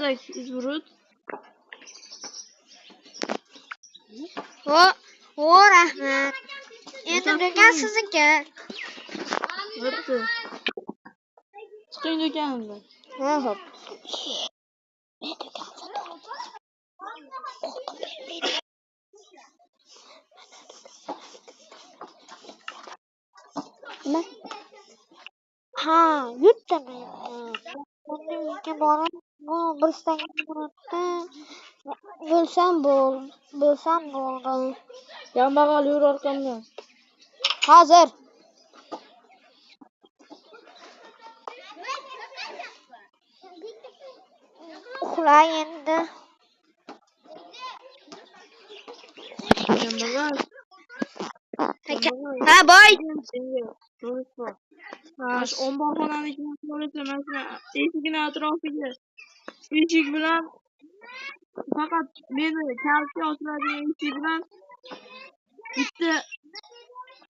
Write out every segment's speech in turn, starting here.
Так, изворот. O rahmat. Endi do'kon sizniki. Bo'pti. Chiqing do'konimdan. Ha, xo'p. Nima? Ha, yutdim. Uyga borib, bu bir stakan bo'ldi. Bo'lsam bo'ldi. Kambag'al yur orqamdan. Hozir. Uxlay endi. Kambag'al. Ha, boy. Senga so'z bor. Mana omborxonani kim qilsa, mana eshigini atrofiga eshik bilan faqat meni kalta ochiladigan eshik bilan bitta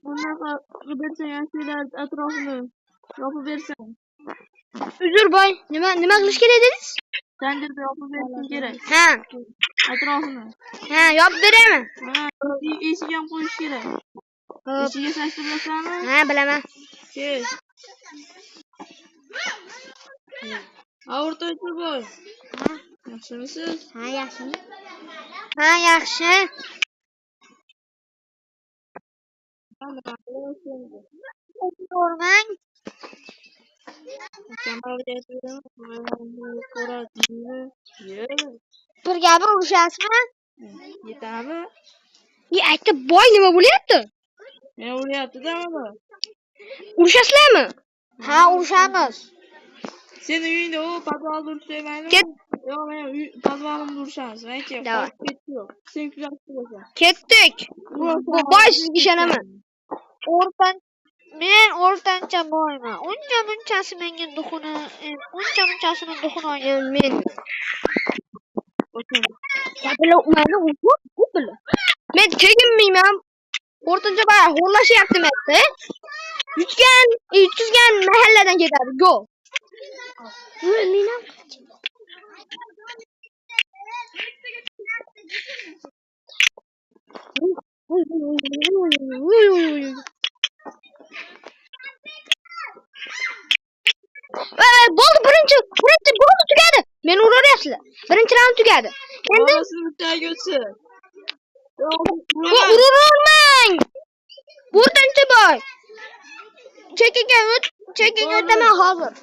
bunaqa qilib bersang, ashulalar atrofini yopib bersang. Uzr boy. Nima qilish kerak dedingiz? Tandirda yopib berishing kerak. Ha. Atrofini. Ha, yopib beraman. Ha, eshik ham qo'yish kerak. Eshikga sashni bilasanmi? Ha, bilaman. Kes. Ha, o'rtoqchi boy. Yaxshimisiz? Ha, yaxshimi? Ha, yaxshi. Ko'rmang. Bir gapir urishasizmi? Yetami? Aytdi, boy nima bo'lyapti? Men uryapti-da mana. Urishasizlarmi? Ha, urishamiz. Seni uyingda podvalda urishmaymi? Ket. Yo'q, men podvalimda urishamiz. Menga ketdi. Sen kuzatib turasan. Ketdik. Boy sizga ishonaman. Men o'rtancha boyman. Uncha-munchasini duxini olgan men. Men chekinmayman. O'rtancha boy xo'rlashyapti menga. Yutqizgan mahalladan ketadi. Go. Bo'ldi, birinchi bo'ldi, tugadi. Meni uraverasizlar. Birinchi raund tugadi. Endi ururmang. O'rtancha boy. Chekkaga o'taman hozir.